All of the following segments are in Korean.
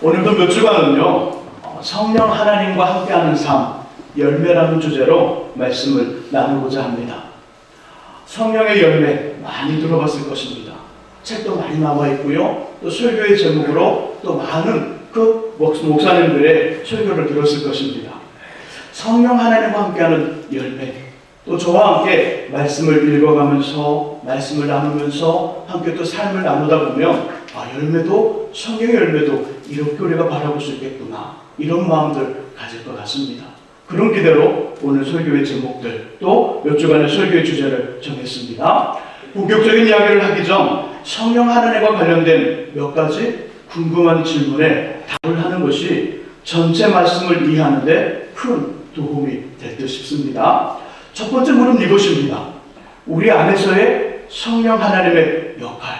오늘도 몇 주간은요, 성령 하나님과 함께하는 삶, 열매라는 주제로 말씀을 나누고자 합니다. 성령의 열매 많이 들어봤을 것입니다. 책도 많이 나와 있고요. 또 설교의 제목으로 또 많은 그 목사님들의 설교를 들었을 것입니다. 성령 하나님과 함께하는 열매, 또 저와 함께 말씀을 읽어가면서 말씀을 나누면서 함께 또 삶을 나누다 보면 열매도, 성령의 열매도 이렇게 우리가 바라볼 수 있겠구나, 이런 마음들 가질 것 같습니다. 그런 기대로 오늘 설교의 제목들, 또 몇 주간의 설교의 주제를 정했습니다. 본격적인 이야기를 하기 전 성령 하나님과 관련된 몇 가지 궁금한 질문에 답을 하는 것이 전체 말씀을 이해하는 데 큰 도움이 될 듯 싶습니다. 첫 번째 문은 이것입니다. 우리 안에서의 성령 하나님의 역할.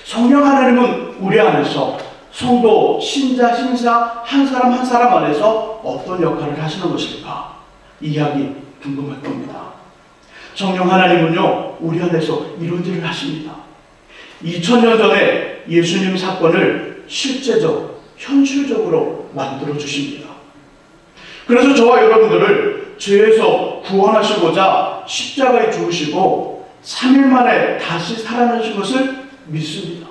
성령 하나님은 우리 안에서 성도, 신자, 신사 한 사람 한 사람 안에서 어떤 역할을 하시는 것일까? 이 이야기 궁금할 겁니다. 성령 하나님은요, 우리 안에서 이런 일을 하십니다. 2000년 전에 예수님 사건을 실제적, 현실적으로 만들어 주십니다. 그래서 저와 여러분들을 죄에서 구원하시고자 십자가에 죽으시고 3일 만에 다시 살아나신 것을 믿습니다.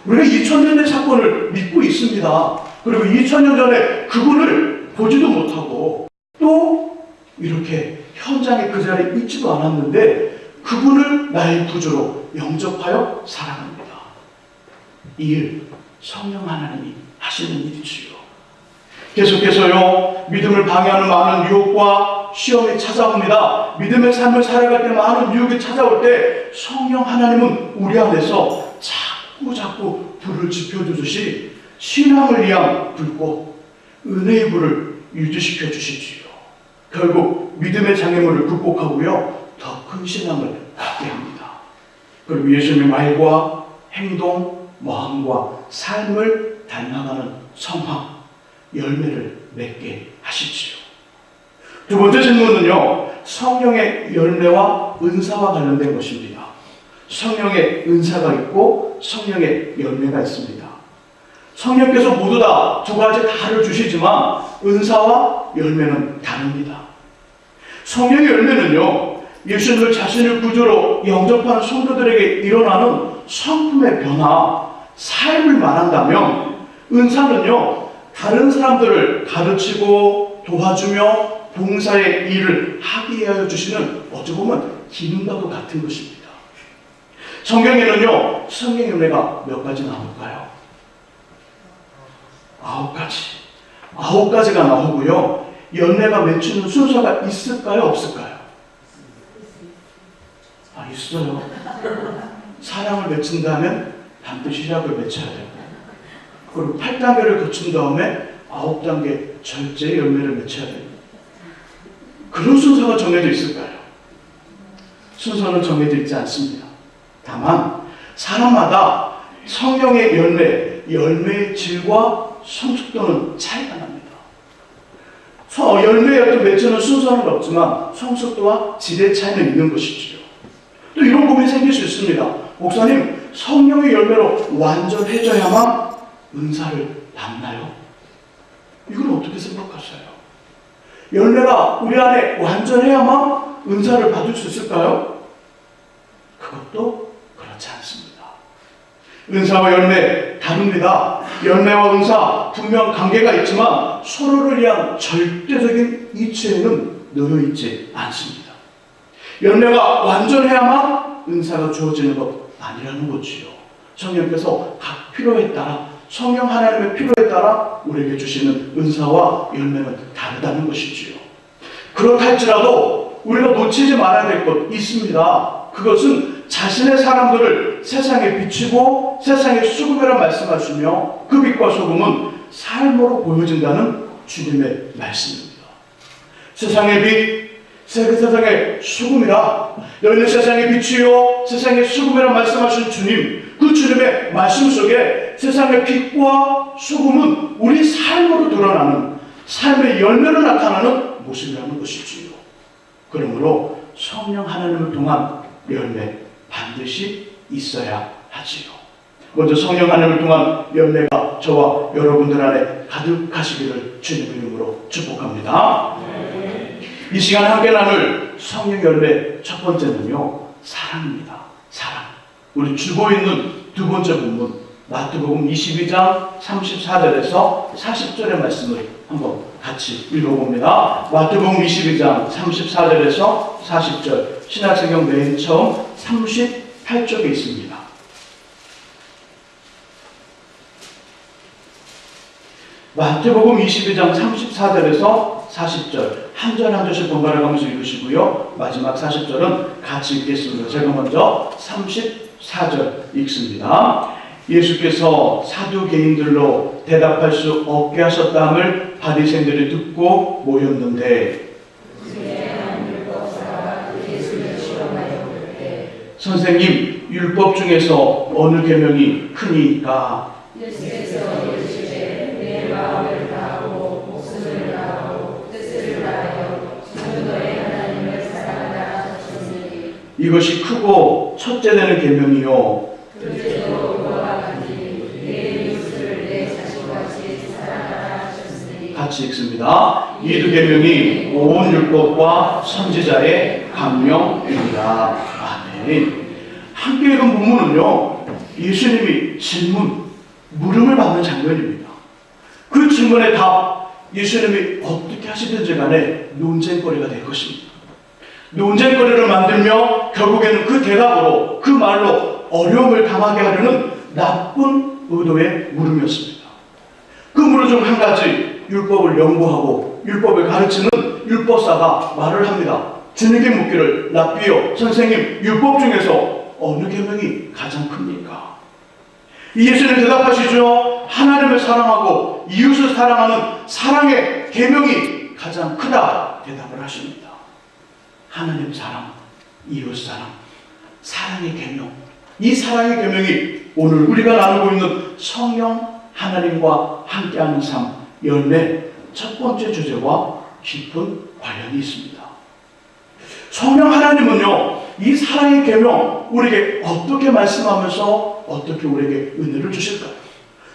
우리가 2000년의 사건을 믿고 있습니다. 그리고 2000년 전에 그분을 보지도 못하고 또 이렇게 현장에 그 자리에 있지도 않았는데 그분을 나의 구주로 영접하여 살아갑니다. 이 일, 성령 하나님이 하시는 일이지요. 계속해서요, 믿음을 방해하는 많은 유혹과 시험이 찾아옵니다. 믿음의 삶을 살아갈 때 많은 유혹이 찾아올 때 성령 하나님은 우리 안에서 자꾸 불을 지펴주듯이 신앙을 위한 불꽃, 은혜의 불을 유지시켜 주시지요. 결국 믿음의 장애물을 극복하고요, 더 큰 신앙을 갖게 합니다. 그리고 예수님의 말과 행동, 마음과 삶을 닮아가는 성화, 열매를 맺게 하시지요. 두 번째 질문은요, 성령의 열매와 은사와 관련된 것입니다. 성령의 은사가 있고 성령의 열매가 있습니다. 성령께서 모두 다 두 가지 다를 주시지만 은사와 열매는 다릅니다. 성령의 열매는요, 예수님을 자신을 구주로 영접하는 성도들에게 일어나는 성품의 변화, 삶을 말한다면 은사는요, 다른 사람들을 가르치고 도와주며 봉사의 일을 하게 하여 주시는 어찌 보면 기능과도 같은 것입니다. 성경에는요, 성령의 열매가 몇 가지 나올까요? 9가지. 9가지가 나오고요. 열매가 맺히는 순서가 있을까요? 없을까요? 있어요. 사랑을 맺힌 다음에 반드시 희락을 맺혀야 되고, 그리고 8단계를 거친 다음에 9단계 절제의 열매를 맺혀야 되고, 그런 순서가 정해져 있을까요? 순서는 정해져 있지 않습니다. 다만 사람마다 성령의 열매의 질과 성숙도는 차이가 납니다. 열매에 어떤 맺히는 순서는 없지만 성숙도와 질의 차이는 있는 것이지요. 또 이런 고민이 생길 수 있습니다. 목사님, 성령의 열매로 완전해져야만 은사를 받나요? 이건 어떻게 생각하세요? 열매가 우리 안에 완전해야만 은사를 받을 수 있을까요? 그것도 그렇지 않습니다. 은사와 열매 다릅니다. 열매와 은사 분명 관계가 있지만 서로를 위한 절대적인 이치에는 놓여 있지 않습니다. 열매가 완전해야만 은사가 주어지는 것 아니라는 거지요. 성령께서 각 필요에 따라, 성령 하나님의 필요에 따라 우리에게 주시는 은사와 열매는 다르다는 것이지요. 그렇다 할지라도 우리가 놓치지 말아야 될 것 있습니다. 그것은 자신의 사람들을 세상에 비추고 세상의 수금이라 말씀하시며 그 빛과 소금은 삶으로 보여진다는 주님의 말씀입니다. 세상의 빛, 세상의 수금이라, 너희는 세상의 빛이요 세상의 수금이라 말씀하신 주님, 그 주님의 말씀 속에 세상의 빛과 수금은 우리 삶으로 드러나는, 삶의 열매로 나타나는 모습이라는 것이지요. 그러므로 성령 하나님을 통한 열매 반드시 있어야 하지요. 먼저 성령 하나님을 통한 열매가 저와 여러분들 안에 가득하시기를 주님의 이름으로 축복합니다. 이 시간 함께 나눌 성령 열매 첫 번째는요, 사랑입니다. 사랑. 우리 주고 있는 두 번째 본문 마태복음 22장 34절에서 40절의 말씀을 한번 같이 읽어봅니다. 마태복음 22장 34절에서 40절, 신약성경 맨 처음 38쪽에 있습니다. 마태복음 22장 34절에서 40절 한 절 한 절씩 번갈아 가면서 읽으시고요. 마지막 40절은 같이 읽겠습니다. 제가 먼저 34절 읽습니다. 예수께서 사두개인들로 대답할 수 없게 하셨다함을 바리새인들이 듣고 모였는데, 선생님, 율법 중에서 어느 계명이 크니까? 예수께서 이르시되 내 마음을 다하고 목숨을 다하고 뜻을 다하여 주 너의 하나님을 사랑하라 하셨으니 이것이 크고 첫째 되는 계명이요. 둘째도 그와 같이 내 이웃을 내 자신같이 사랑하라 하셨으니. 같이 읽습니다. 이 두 계명이 온 율법과 선지자의 강령이니라. 아멘. 함께 읽은 본문은요, 예수님이 물음을 받는 장면입니다. 그 질문에 답, 예수님이 어떻게 하시든지 간에 논쟁거리가 될 것입니다. 논쟁거리를 만들며 결국에는 그 대답으로, 그 말로 어려움을 당하게 하려는 나쁜 의도의 물음이었습니다. 그 물음 중 한 가지, 율법을 연구하고 율법을 가르치는 율법사가 말을 합니다. 주님께 묻기를, 랍비여, 선생님, 율법 중에서 어느 계명이 가장 큽니까? 예수님 대답하시죠. 하나님을 사랑하고 이웃을 사랑하는 사랑의 계명이 가장 크다 대답을 하십니다. 하나님 사랑, 이웃 사랑, 사랑의 계명. 이 사랑의 계명이 오늘 우리가 나누고 있는 성령 하나님과 함께하는 삶, 열매 첫 번째 주제와 깊은 관련이 있습니다. 성령 하나님은요, 이 사랑의 계명 우리에게 어떻게 말씀하면서 어떻게 우리에게 은혜를 주실까요?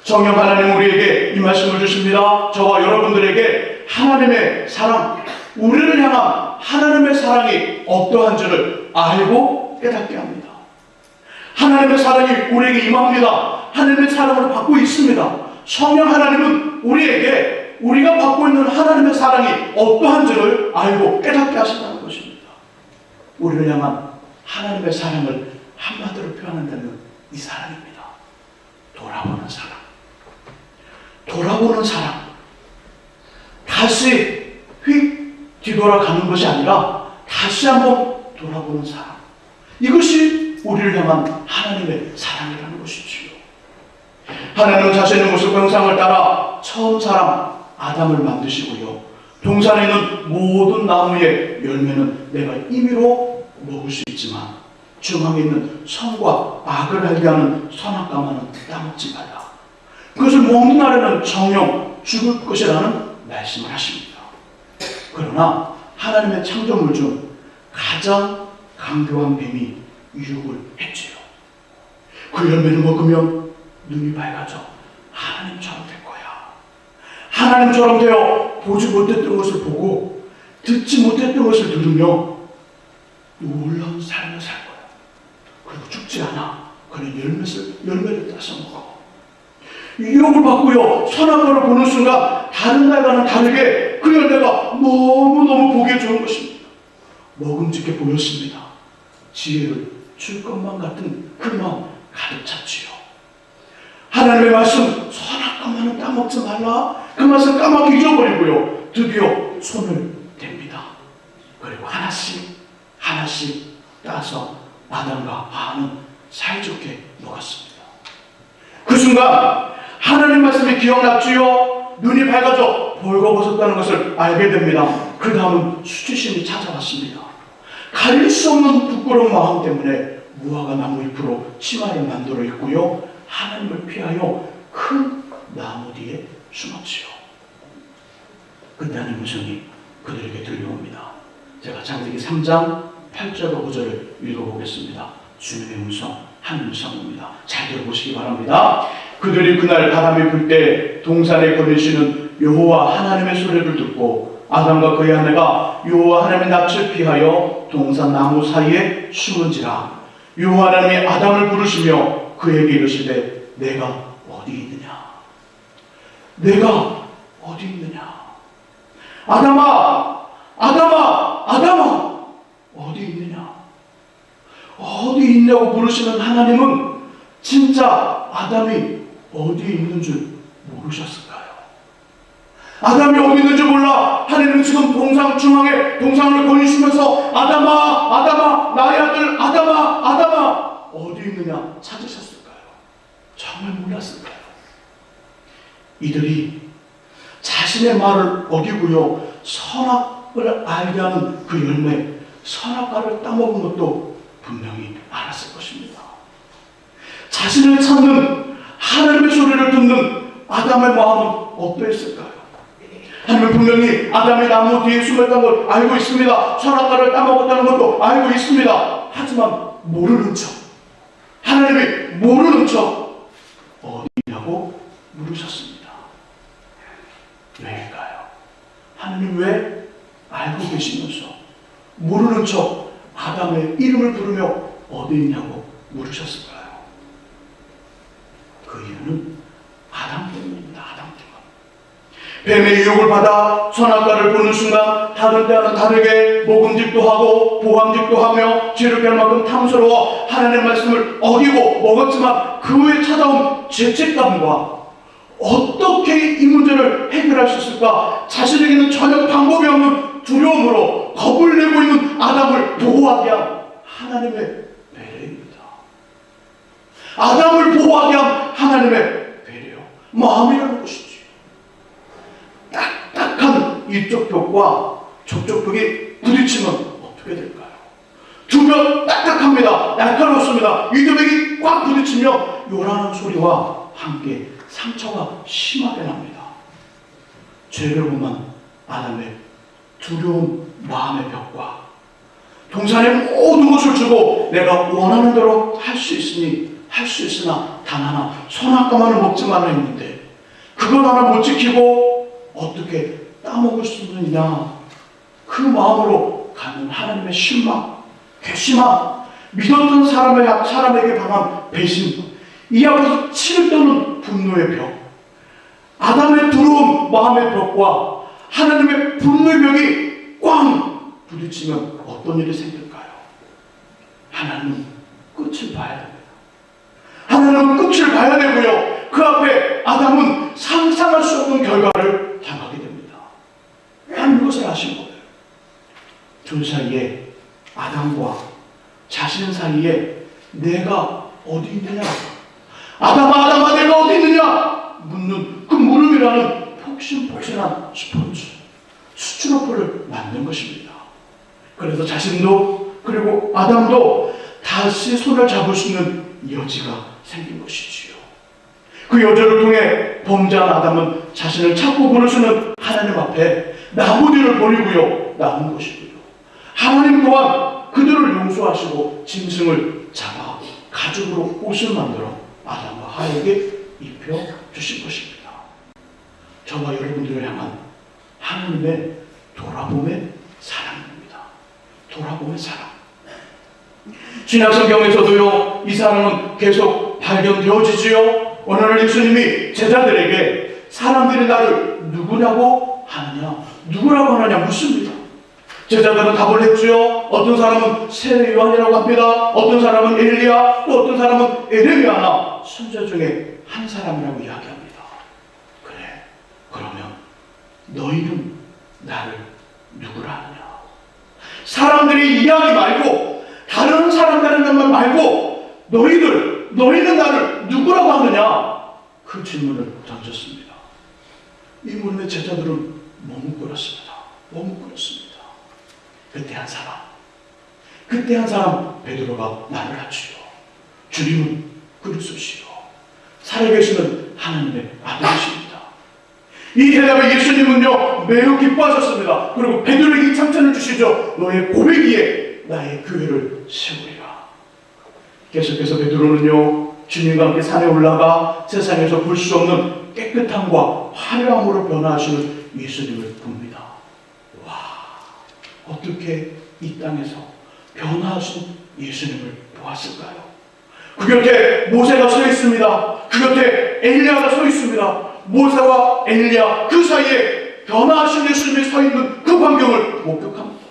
성령 하나님 우리에게 이 말씀을 주십니다. 저와 여러분들에게 하나님의 사랑, 우리를 향한 하나님의 사랑이 어떠한지를 알고 깨닫게 합니다. 하나님의 사랑이 우리에게 임합니다. 하나님의 사랑을 받고 있습니다. 성령 하나님은 우리에게 우리가 받고 있는 하나님의 사랑이 어떠한지를 알고 깨닫게 하신다는 것입니다. 우리를 향한 하나님의 사랑을 한마디로 표현한다면 이 사랑입니다. 돌아보는 사랑. 돌아보는 사랑. 다시 휙 뒤돌아가는 것이 아니라 다시 한번 돌아보는 사랑. 이것이 우리를 향한 하나님의 사랑이라는 것이지요. 하나님은 자신의 모습과 형상을 따라 처음 사람 아담을 만드시고요. 동산에 있는 모든 나무의 열매는 내가 임의로 먹을 수 있지만 중앙에 있는 선과 악을 알게 하는 선악과만은 따먹지 말라. 그것을 먹는 날에는 정령 죽을 것이라는 말씀을 하십니다. 그러나 하나님의 창조물 중 가장 강교한 뱀이 유혹을 했지요. 그 열매를 먹으면 눈이 밝아져 하나님처럼 될 거야. 하나님처럼 되어 보지 못했던 것을 보고 듣지 못했던 것을 들으며 놀라운 삶을 살 거야. 그리고 죽지 않아. 그는 열매를 따서 먹어. 유혹을 받고요, 선악과를 보는 순간 다른 날과는 다르게 그 열매가 너무너무 보기에 좋은 것입니다. 먹음직해 보였습니다. 지혜를 줄 것만 같은 그 마음 가득 찼지요. 하나님의 말씀, 선악과만은 따먹지 말라. 그 말씀 까맣게 잊어버리고요, 드디어 손을 댑니다. 그리고 하나씩 따서 아담과 하와는 사이좋게 먹었습니다. 그 순간 하나님 말씀이 기억났지요. 눈이 밝아져 벌거벗었다는 것을 알게 됩니다. 그 다음은 수치심이 찾아왔습니다. 가릴 수 없는 부끄러운 마음 때문에 무화과 나무 잎으로 치마를 만들어 입고요, 하나님을 피하여 큰 나무 뒤에 숨었지요. 그때 하나님의 음성이 그들에게 들려옵니다. 제가 창세기 3장 8절과 9절을 읽어보겠습니다. 주님의 음성, 하는 성입니다. 잘 들어보시기 바랍니다. 그들이 그날 바람이 불 때 동산에 거니시는 여호와 하나님의 소리를 듣고 아담과 그의 아내가 여호와 하나님의 낯을 피하여 동산 나무 사이에 숨은지라. 여호와 하나님이 아담을 부르시며 그에게 이르시되 내가 어디 있느냐? 내가 어디 있느냐? 아담아, 아담아, 아담아, 어디 있느냐? 어디 있냐고 부르시는 하나님은 진짜 아담이 어디 있는 줄 모르셨을까요? 아담이 어디 있는지 몰라 하나님은 지금 동상 중앙에 동상을 거니시면서 아담아, 아담아, 나의 아들 아담아, 아담아, 어디 있느냐 찾으셨을까요? 정말 몰랐을까요? 이들이 자신의 말을 어기고요 선악을 알게 하는 그 열매, 선악과를 따먹은 것도 분명히 알았을 것입니다. 자신을 찾는 하나님의 소리를 듣는 아담의 마음은 어떠했을까요? 하나님은 분명히 아담이 나무 뒤에 숨었다는 걸 알고 있습니다. 선악과를 따먹었다는 것도 알고 있습니다. 하지만 모르는 척, 하나님이 모르는 척 어디 있냐고 물으셨습니다. 왜일까요? 하나님 왜 알고 계시면서 모르는 척 아담의 이름을 부르며 어디 있냐고 물으셨을까요? 그 이유는 아담 때문입니다. 아담 때문. 뱀의 유혹을 받아 선악과를 보는 순간 다른 때와는 다르게 먹음직도 하고 보암직도 하며 죄를 깰 만큼 탐스러워 하나님의 말씀을 어기고 먹었지만 그 후에 찾아온 죄책감과 어떻게 이 문제를 해결할 수 있을까? 자신에게는 전혀 방법이 없는 두려움으로 겁을 내고 있는 아담을 보호하게 한 하나님의 배려입니다. 아담을 보호하게 한 하나님의 배려, 마음이라는 것이지. 딱딱한 이쪽 벽과 저쪽 벽이 부딪히면 어떻게 될까요? 두 벽 딱딱합니다. 날카롭습니다. 이 두 벽이 꽉 부딪히며 요란한 소리와 함께 상처가 심하게 납니다. 죄를 범한 아담의 두려운 마음의 벽과 동산의 모든 것을 주고 내가 원하는 대로 할 수 있으니 할 수 있으나 단 하나 선악과만을 먹지 말라 했는데 그걸 하나 못 지키고 어떻게 따먹을 수 있느냐, 그 마음으로 가는 하나님의 실망, 괘씸함, 믿었던 사람에게 당한 배신, 이 앞에서 치를 떠는 분노의 벽, 아담의 두려운 마음의 벽과 하나님의 분노의 벽이 꽝 부딪히면 어떤 일이 생길까요? 하나님은 끝을 봐야 됩니다. 하나님은 끝을 봐야 되고요. 그 앞에 아담은 상상할 수 없는 결과를 당하게 됩니다. 하나님 그것을 아신 거예요. 둘 사이에 아담과 자신 사이에 내가 어디 있느냐, 아담아 아담아 내가 어디 있느냐 묻는 그 물음이라는 폭신폭신한 스펀지, 수치노프를 만든 것입니다. 그래서 자신도 그리고 아담도 다시 손을 잡을 수 있는 여지가 생긴 것이지요. 그 여지를 통해 범죄한 아담은 자신을 찾고 부르시는 하나님 앞에 나무 뒤를 버리고요 나온 것이고요. 하나님 또한 그들을 용서하시고 짐승을 잡아 가죽으로 옷을 만들어 아담과 하에게 입혀주신 것입니다. 저와 여러분들을 향한 하나님의 돌아봄의 사랑입니다. 돌아봄의 사랑. 신약성경에서도요 이 사랑은 계속 발견되어지지요. 어느 날 예수님이 제자들에게 사람들이 나를 누구라고 하느냐 묻습니다. 제자들은 답을 했지요. 어떤 사람은 새 요한이라고 합니다. 어떤 사람은 엘리야, 또 어떤 사람은 에레미야나 선자 중에 한 사람이라고 이야기합니다. 그래, 그러면 너희는 나를 누구라 하느냐? 사람들이 이야기 말고 다른 사람들의 말 말고 너희는 나를 누구라고 하느냐? 그 질문을 던졌습니다. 이 물음에 제자들은 머뭇거렸습니다. 그때 한 사람 베드로가 나를 하시오. 주님은 그리스도시요 살아계시는 하나님의 아들이십니다. 이 대답에 예수님은요 매우 기뻐하셨습니다. 그리고 베드로에게 칭찬을 주시죠. 너의 고백 위에 나의 교회를 세우리라. 계속해서 베드로는요, 주님과 함께 산에 올라가 세상에서 볼 수 없는 깨끗함과 화려함으로 변화하시는 예수님을 봅니다. 와, 어떻게 이 땅에서 변화하신 예수님을 보았을까요? 그 곁에 모세가 서 있습니다. 그 곁에 엘리야가 서 있습니다. 모세와 엘리야 그 사이에 변화하신 예수님이 서 있는 그 광경을 목격합니다.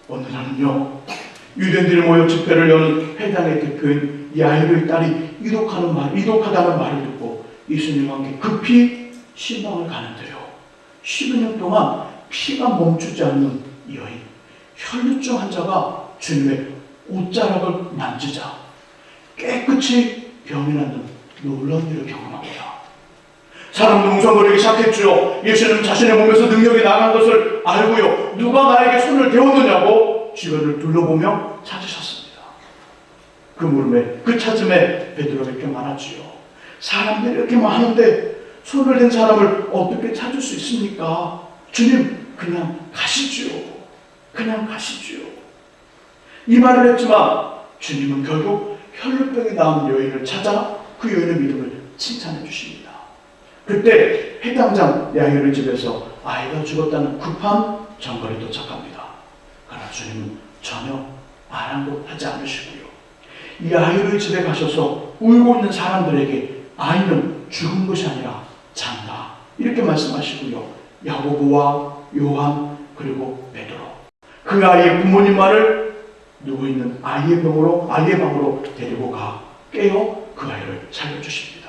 어느 날은요, 유대인들이 모여 집회를 여는 회당의 대표인 야이로의 딸이 이독하다는 말을 듣고 예수님과 함께 급히 신방을 가는데요, 12년 동안 피가 멈추지 않는 이 여인, 혈루증 환자가 주님의 옷자락을 만지자 깨끗이 병이 낫는 놀라운 일을 경험합니다. 사람도 웅성거리기 시작했죠. 예수님 자신의 몸에서 능력이 나간 것을 알고요, 누가 나에게 손을 대었느냐고 주변을 둘러보며 찾으셨습니다. 그 물음에, 그 찾음에 베드로가 이렇게 말하지요. 사람들이 이렇게 많은데 손을 댄 사람을 어떻게 찾을 수 있습니까? 주님, 그냥 가시지요. 그냥 가시지요. 이 말을 했지만 주님은 결국 혈루병이 나온 여인을 찾아 그 여인의 믿음을 칭찬해 주십니다. 그때 해당장 야이로의 집에서 아이가 죽었다는 급한 전갈이 도착합니다. 그러나 주님은 전혀 아랑곳하지 않으시고요, 이 아이로의 집에 가셔서 울고 있는 사람들에게 아이는 죽은 것이 아니라 잔다, 이렇게 말씀하시고요, 야고보와 요한 그리고 베드로, 그 아이의 부모님만을 누워있는 아이의 방으로 데리고 가 깨어 그 아이를 살려주십니다.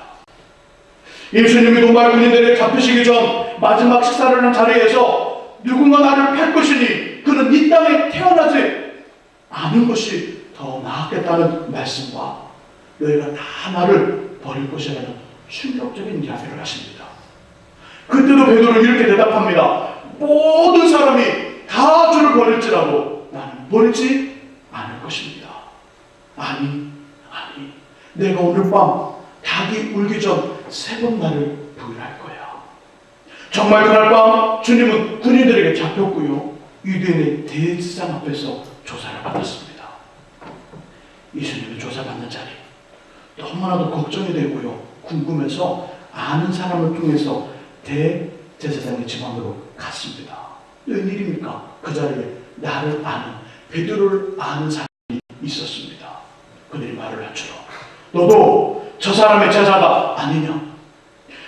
예수님이 로마 군인들에게 잡히시기 전 마지막 식사를 하는 자리에서 누군가 나를 팔 것이니 그는 이 땅에 태어나지 않은 것이 더 나았겠다는 말씀과 너희가 다 나를 버릴 것이라는 충격적인 이야기를 하십니다. 그때도 베드로는 이렇게 대답합니다. 모든 사람이 다 주를 버릴지라도 나는 버리지 않을 것입니다. 아니, 내가 오늘 밤 닭이 울기 전 3번 나를 부인할 거야. 정말 그날 밤 주님은 군인들에게 잡혔고요, 유대인의 대제사장 앞에서 조사를 받았습니다. 예수님의 조사받는 자리, 너무나도 걱정이 되고요, 궁금해서 아는 사람을 통해서 대제사장의 집안으로 갔습니다. 웬일입니까? 그 자리에 나를 아는, 베드로를 아는 사람이 있었습니다. 그들이 말을 하죠. 너도 저 사람의 제자가 아니냐?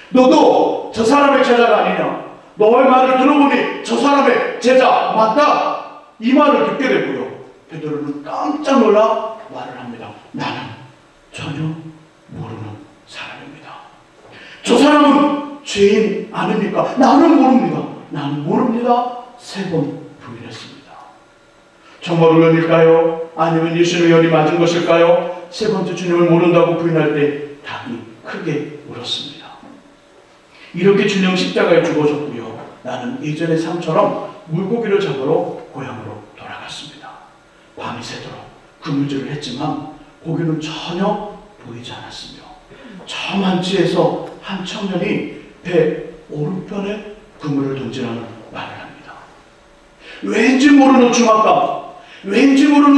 너도 저 사람의 제자가 아니냐? 너의 말을 들어보니 저 사람의 제자 맞다. 이 말을 듣게 되고요, 베드로는 깜짝 놀라 말을 합니다. 나는 전혀 모르는 사람입니다. 저 사람은 죄인 아닙니까? 나는 모릅니다. 3번 부인했습니다. 정말 우연일까요? 아니면 예수님의 연이 맞은 것일까요? 3번째 주님을 모른다고 부인할 때 닭이 크게 울었습니다. 이렇게 주님 십자가에 죽어졌고요, 나는 예전의 삶처럼 물고기를 잡으러 고향으로 돌아갔습니다. 밤이 새도록 그물질을 했지만 고기는 전혀 보이지 않았으며 저 만지에서 한 청년이 배 오른편에 그물을 던지라는 말을 합니다. 왠지 모르는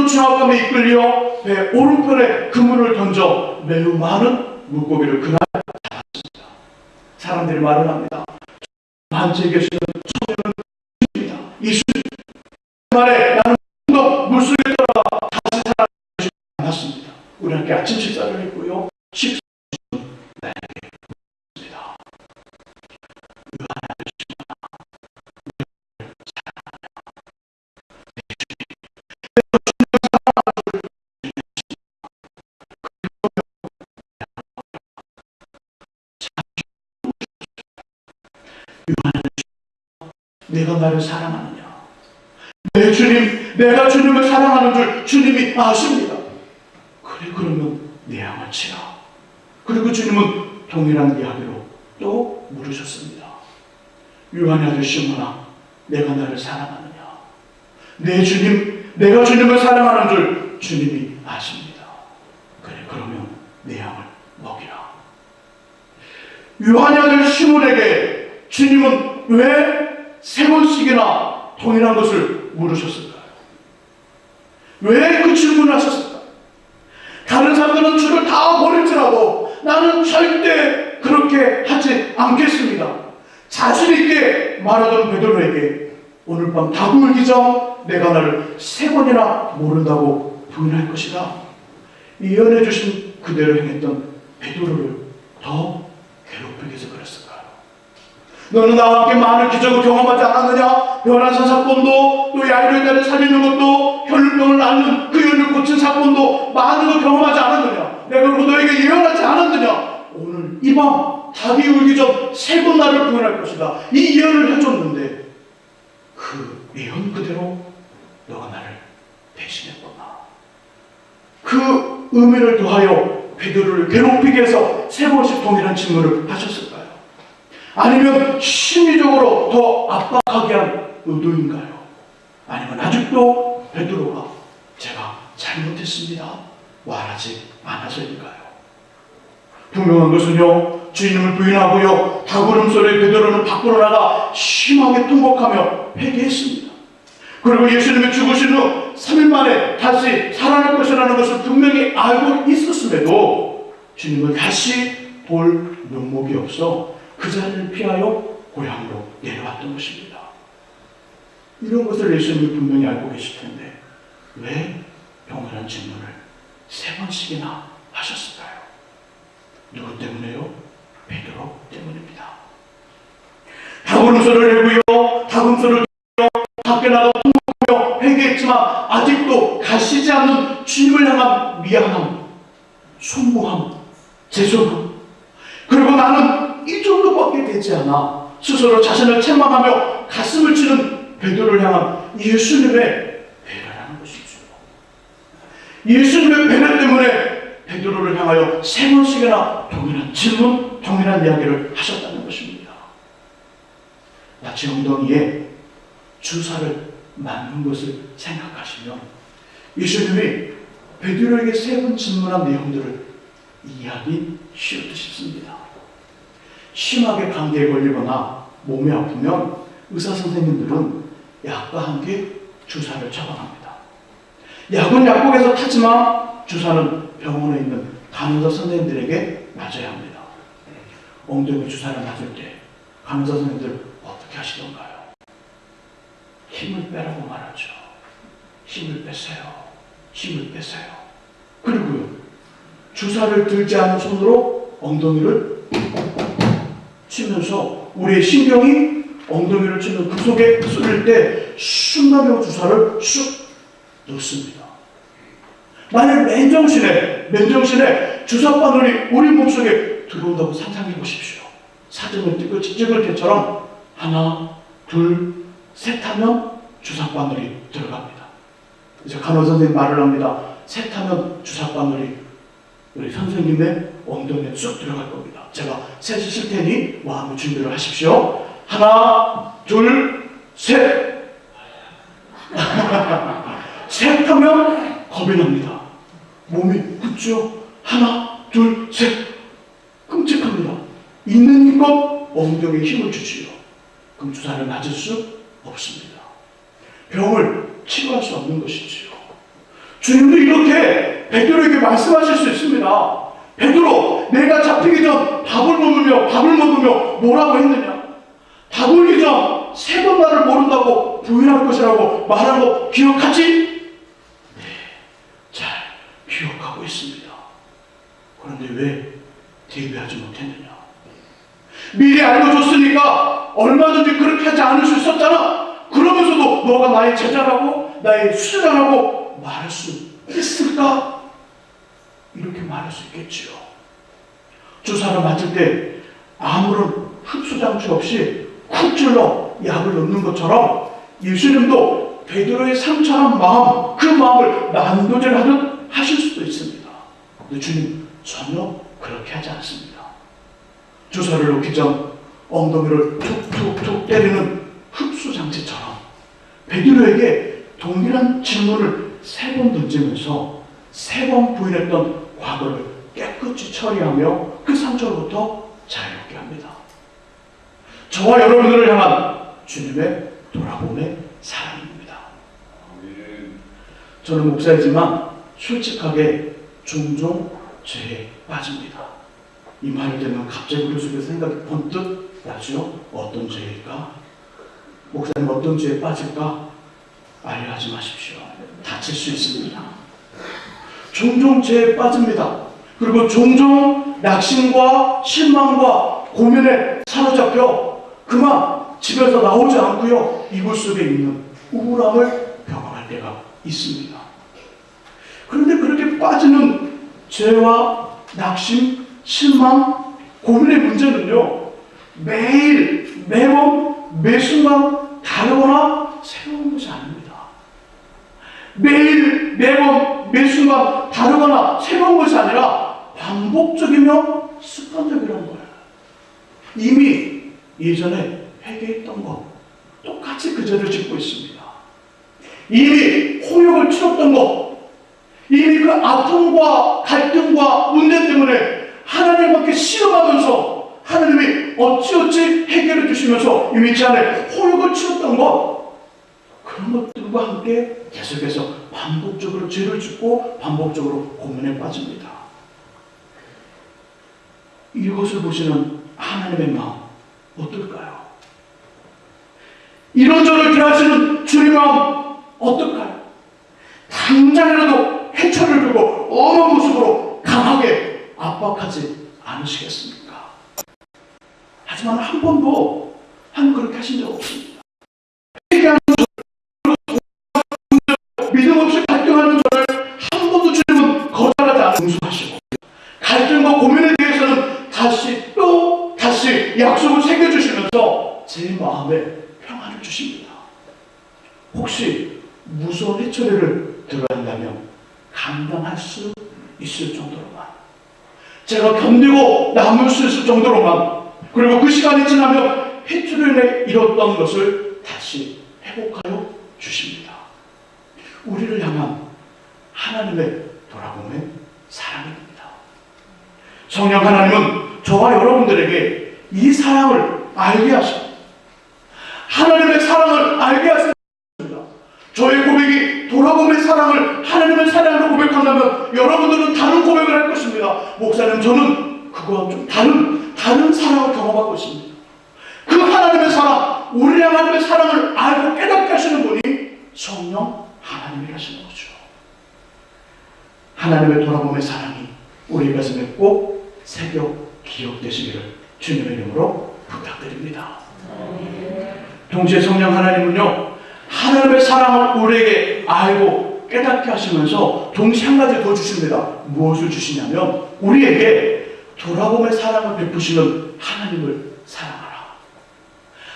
중압감에 이끌려 배 오른편에 그물을 던져 매우 많은 물고기를 그날 잡았습니다. 사람들이 말을 합니다. 만지에 계시는 청년은 입니다. 예수님 말에 나는 더 물속에 들어가 다시 살아나지 않았습니다. 우리 함께 아침 식사를 했고요, 식사는 나에게 묻습니다. 내가 나를 사랑하느냐? 내 주님, 내가 주님을 사랑하는 줄 주님이 아십니다. 그래, 그러면 내 양을 치라. 그리고 주님은 동일한 이야기로 또 물으셨습니다. 요한의 아들 시몬아, 내가 나를 사랑하느냐? 내 주님, 내가 주님을 사랑하는 줄 주님이 아십니다. 그래, 그러면 내 양을 먹이라. 요한의 아들 시몬에게 주님은 왜 3번씩이나 동일한 것을 물으셨을까요? 왜 그 질문을 하셨을까요? 사람들은 주를 다 버릴지라도 나는 절대 그렇게 하지 않겠습니다. 자신 있게 말하던 베드로에게 오늘 밤 닭 울기 전 내가 나를 3번이나 모른다고 부인할 것이다. 예언해 주신 그대로 행했던 베드로를 더 괴롭히기 위해서 그랬을까요? 너는 나와 함께 많은 기적을 경험하지 않았느냐? 변화산 사건도, 또 야이로의 딸을 살리는 것도, 혈병을 앓는 그 여인을 고친 사건도 많은 걸 경험하지 않았느냐? 내가 너에게 예언하지 않았느냐? 오늘 이 밤 닭이 울기 전 3번 나를 부인할 것이다. 이 예언을 해줬는데 그 예언 그대로 너가 나를 대신했구나. 그 의미를 더하여 베드로를 괴롭히기 위해서 3번씩 동일한 질문을 하셨을까요? 아니면 심리적으로 더 압박하게 한 의도인가요? 아니면 아직도 베드로가 제가 잘못했습니다 말하지 않아서일까요? 분명한 것은요, 주님을 부인하고요, 닭 울음소리에 베드로는 밖으로 나가 심하게 통곡하며 회개했습니다. 그리고 예수님이 죽으신 후 3일 만에 다시 살아날 것이라는 것을 분명히 알고 있었음에도 주님을 다시 볼 면목이 없어 그 자리를 피하여 고향으로 내려왔던 것입니다. 이런 것을 예수님이 분명히 알고 계실 텐데 왜 동일한 질문을 3번씩이나 하셨을까요? 누구 때문에요? 베드로 때문입니다. 닭울음소리를 내고요, 닭음소리를 들으며 밖에 나가 통곡하며 회개했지만 아직도 가시지 않는 주님을 향한 미안함, 숭고함, 죄송함, 그리고 나는 이 정도밖에 되지 않아 스스로 자신을 책망하며 가슴을 치는 베드로를 향한 예수님의 배려라는 것이죠. 예수님의 배려 때문에 베드로를 향하여 3번씩이나 동일한 질문, 동일한 이야기를 하셨다는 것입니다. 마치 엉덩이에 주사를 맞는 것을 생각하시면 예수님이 베드로에게 3번 질문한 내용들을 이해하기 쉬울 듯 싶습니다. 심하게 감기에 걸리거나 몸이 아프면 의사 선생님들은 약과 함께 주사를 처방합니다. 약은 약국에서 타지만 주사는 병원에 있는 간호사 선생님들에게 맞아야 합니다. 엉덩이 주사를 맞을 때 간호사 선생님들 어떻게 하시던가요? 힘을 빼라고 말하죠. 힘을 빼세요. 힘을 빼세요. 그리고요, 주사를 들지 않은 손으로 엉덩이를 치면서 우리의 신경이 엉덩이를 치는 그 속에 쏠릴 때 순간으로 주사를 쑥 넣습니다. 만약 맨정신에 주사바늘이 우리 몸속에 들어온다고 상상해 보십시오. 사진을 찍을 때처럼 하나, 둘, 셋 하면 주사바늘이 들어갑니다. 이제 간호사 선생님 말을 합니다. 셋 하면 주사바늘이 우리 선생님의 엉덩이에 쑥 들어갈 겁니다. 제가 셋을 쓸 테니 마음의 준비를 하십시오. 하나, 둘, 셋. 셋 하면 겁이 납니다. 몸이 굳죠? 하나, 둘, 셋. 끔찍합니다. 있는 힘껏 엉덩이에 힘을 주지요. 그럼 주사를 맞을 수 없습니다. 병을 치료할 수 없는 것이지요. 주님도 이렇게 베드로에게 말씀하실 수 있습니다. 베드로, 내가 잡히기 전 밥을 먹으며 뭐라고 했느냐? 밥 울기 전 3번 나를 모른다고 부인할 것이라고 말한 거 기억하지? 기억하고 있습니다. 그런데 왜 대비하지 못했느냐? 미리 알려줬으니까 얼마든지 그렇게 하지 않을 수 있었잖아. 그러면서도 너가 나의 제자라고, 나의 수제자라고 말할 수 있을까? 이렇게 말할 수 있겠지요. 주사를 맞을 때 아무런 흡수장치 없이 쿡 찔러 약을 넣는 것처럼 예수님도 베드로의 상처한 마음, 그 마음을 난도질하듯 하실 수도 있습니다. 근데 주님 전혀 그렇게 하지 않습니다. 주사를 놓기 전 엉덩이를 툭툭툭 때리는 흡수장치처럼 베드로에게 동일한 질문을 3번 던지면서 3번 부인했던 과거를 깨끗이 처리하며 그 상처로부터 자유롭게 합니다. 저와 여러분들을 향한 주님의 돌아봄의 사랑입니다. 저는 목사이지만 솔직하게 종종 죄에 빠집니다. 이 말을 듣면 갑자기 우리 속에 생각이 번뜩 나죠? 어떤 죄일까? 목사님 어떤 죄에 빠질까? 알려하지 마십시오. 다칠 수 있습니다. 종종 죄에 빠집니다. 그리고 종종 낙심과 실망과 고민에 사로잡혀 그만 집에서 나오지 않고요. 이불 속에 있는 우울함을 경험할 때가 있습니다. 그런데 그렇게 빠지는 죄와 낙심, 실망, 고민의 문제는요. 매일, 매번, 매순간 다르거나 새로운 것이 아닙니다. 매일, 매번, 매순간 다르거나 새로운 것이 아니라 반복적이며 습관적이라는 거예요. 이미 예전에 회개했던 것, 똑같이 그 죄를 짓고 있습니다. 이미 홍역을 치렀던 것, 이미 그 아픔과 갈등과 문제 때문에 하나님밖에 싫어하면서 하나님이 어찌어찌 해결해 주시면서 이미 제 안에 홍역을 치렀던 것, 그런 것들과 함께 계속해서 반복적으로 죄를 짓고 반복적으로 고민에 빠집니다. 이것을 보시는 하나님의 마음 어떨까요? 이런저런 대하시는 주님의 마음 어떨까요? 당장이라도 해초를 들고 엄한 모습으로 강하게 압박하지 않으시겠습니까? 하지만 한 번도 그렇게 하신 적 없습니다. 회개하는 믿음 없이 갈등하는 저를 한 번도 주님은 거절하지 않고 용서하시고 갈등과 고민에 대해서는 다시 약속을 새겨주시면서 제 마음에 평안을 주십니다. 혹시 무서운 해초리를 들어야 한다면 감당할 수 있을 정도로만, 제가 견디고 남을 수 있을 정도로만, 그리고 그 시간이 지나면 해초리를 잃었던 것을 다시 회복하여 주십니다. 우리를 향한 하나님의 돌아봄의 사랑입니다. 성령 하나님은 저와 여러분들에게 이 사랑을 알게 하십니다. 하나님의 사랑을 알게 하십니다. 저의 고백이 돌아봄의 사랑을 하나님의 사랑으로 고백한다면 여러분들은 다른 고백을 할 것입니다. 목사님, 저는 그거와 좀 다른 사랑을 경험하고 있습니다. 그 하나님의 사랑, 우리 하나님의 사랑을 알고 깨닫게 하시는 분이 성령 하나님이라시는 거죠. 하나님의 돌아봄의 사랑이 우리 가슴에 꼭 새겨 기억되시기를 주님의 이름으로 부탁드립니다. 동시에 성령 하나님은요, 하나님의 사랑을 우리에게 알고 깨닫게 하시면서 동시에 한 가지 더 주십니다. 무엇을 주시냐면 우리에게 돌아봄의 사랑을 베푸시는 하나님을 사랑하라.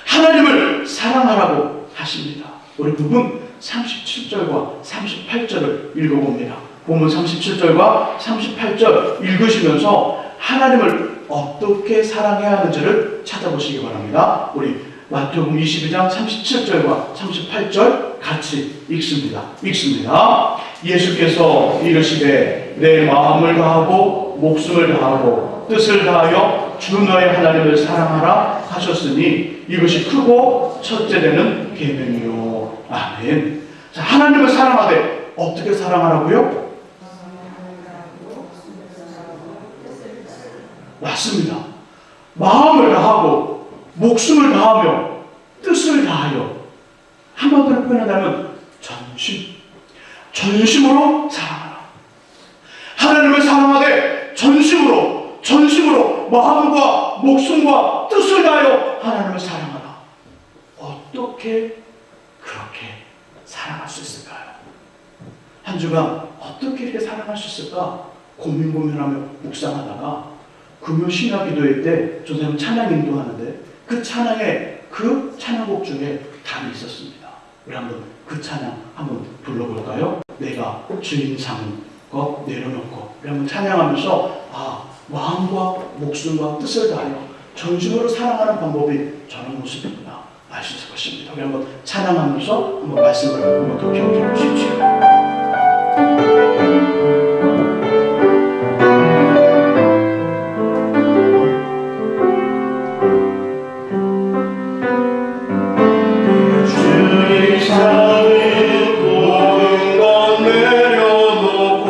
하나님을 사랑하라고 하십니다. 우리 부분 37절과 38절을 읽어봅니다. 본문 37절과 38절 읽으시면서 하나님을 어떻게 사랑해야 하는지를 찾아보시기 바랍니다. 우리 마태복음 22장 37절과 38절 같이 읽습니다. 예수께서 이르시되 내 마음을 다하고 목숨을 다하고 뜻을 다하여 주 너의 하나님을 사랑하라 하셨으니 이것이 크고 첫째 되는 계명이요. 아멘. 자, 하나님을 사랑하되 어떻게 사랑하라고요? 맞습니다. 마음을 다하고 목숨을 다하며 뜻을 다하여, 한마디로 표현한다면 전심으로 사랑하라. 하나님을 사랑하되 전심으로 마음과 목숨과 뜻을 다하여 하나님을 사랑하라. 어떻게 그렇게 사랑할 수 있을까요? 한 주간 어떻게 이렇게 사랑할 수 있을까 고민하며 묵상하다가 금요 신학 기도회 때 선생님 찬양 인도하는데 그 찬양곡 중에 답이 있었습니다. 우리 한번 그 찬양 한번 불러볼까요? 내가 주인 삼은 것 내려놓고, 우리 한번 찬양하면서 마음과 목숨과 뜻을 다하여 전심으로 사랑하는 방법이 저런 모습이구나 알 수 있을 것입니다. 우리 한번 찬양하면서 한번 말씀을 한번 더 기억해 보십시오. 모든 것 내려놓고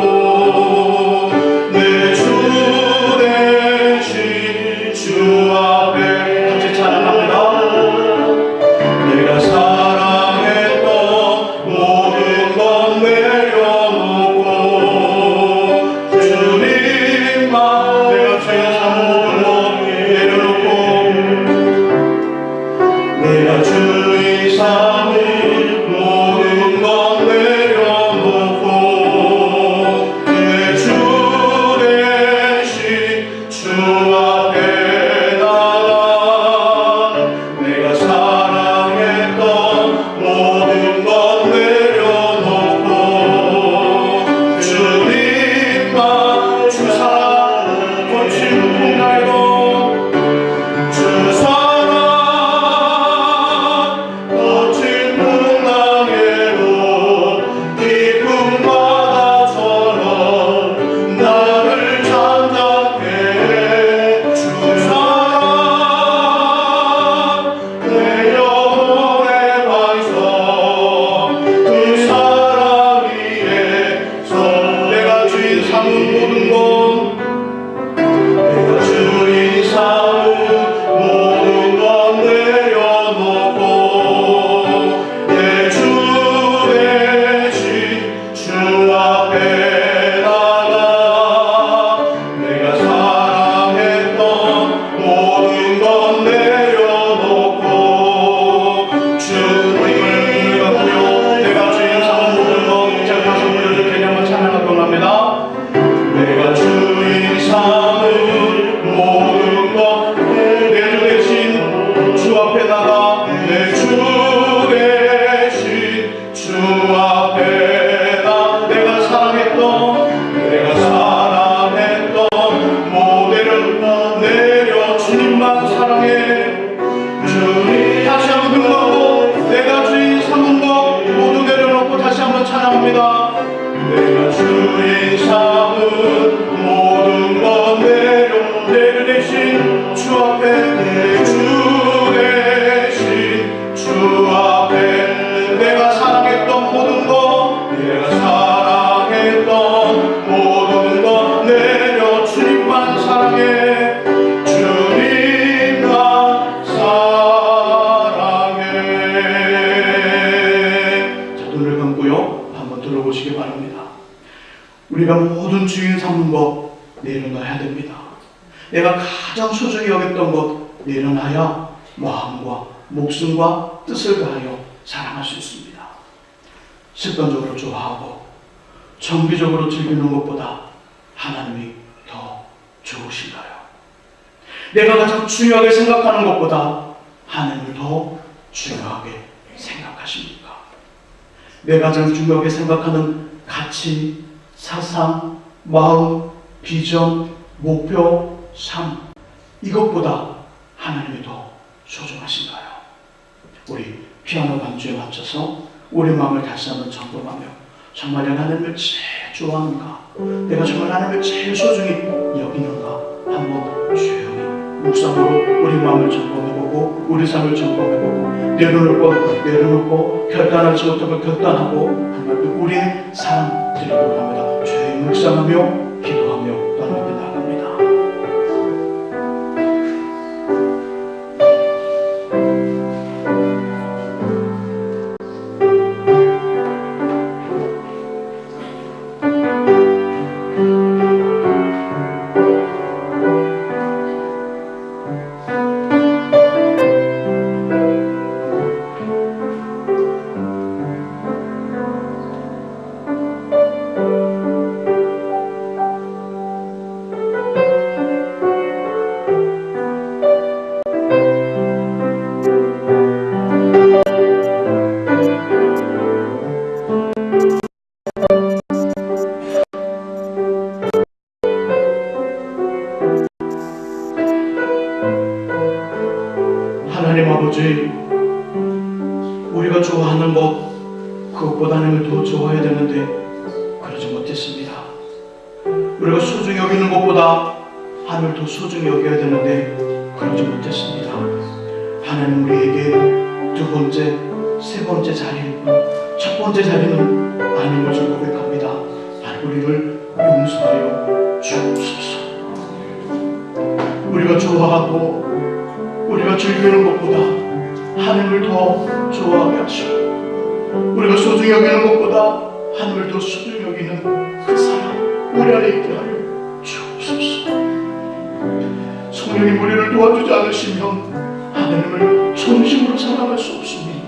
고백합니다. 내가 주의 삼은 모든 것 내려내신 주 앞에 주 앞에 내가 사랑했던 모든 것 내려 주님만 사랑해 주님만 사랑해. 자, 눈을 감고요 한번 들어보시기 바랍니다. 우리가 모든 주인 삼는 것 내려놔야 됩니다. 내가 가장 소중히 여겼던 것 내려놔야 마음과 목숨과 뜻을 다하여 사랑할 수 있습니다. 습관적으로 좋아하고 정기적으로 즐기는 것보다 하나님이 더 좋으신가요? 내가 가장 중요하게 생각하는 것보다 하나님을 더 중요하게 생각하십니까? 내가 가장 중요하게 생각하는 가치, 사상, 마음, 비전, 목표, 삶, 이것보다 하나님이 더 소중하신가요? 우리 피아노 반주에 맞춰서 우리 마음을 다시 한번 점검하며 정말 내가 하나님을 제일 좋아하는가, 내가 정말 하나님을 제일 소중히 여기는가 한번 조용히 묵상으로 우리 마음을 점검해보고 우리 삶을 점검해보고 내려놓고 결단하지 못하고 결단하고 한번 우리의 사랑 드리도록 합니다. 조용히 묵상하며 기도하며 떠나게 나갑니다. 하나님 아버지, 우리가 좋아하는 것 그것보다 하나님을 더 좋아해야 되는데 그러지 못했습니다. 우리가 소중히 여기는 것보다 하나님을 더 소중히 여겨야 되는데 그러지 못했습니다. 하나님 우리에게 두 번째, 세 번째 자리일 뿐 첫 번째 자리는 아닌 것을 고백합니다. 하나님 우리를 용서하여 주옵소서. 우리가 좋아하고 우리가 즐기는 것보다 하나님을 더 좋아하게 하시고 우리가 소중히 여기는 것보다 하나님을 더 소중히 여기는 그 사랑 우리 안에 있게 하여 주옵소서. 성령님 우리를 도와주지 않으시면 하나님을 전심으로 사랑할 수 없으니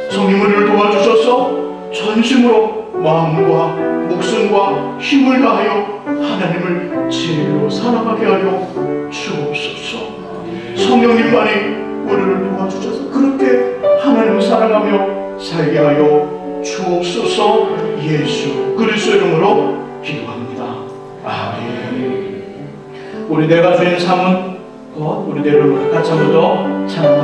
성령 우리를 도와주셔서 전심으로 마음과 목숨과 힘을 다하여 하나님을 진리로 사랑하게 하여 주옵소서. 성령님만이 우리를 도와주셔서 그렇게 하나님을 사랑하며 살게 하여 주옵소서. 예수 그리스도 이름으로 기도합니다. 아멘. 우리 내가 주인 삼은 것 우리 내려놓고 같이 한번 더 찬양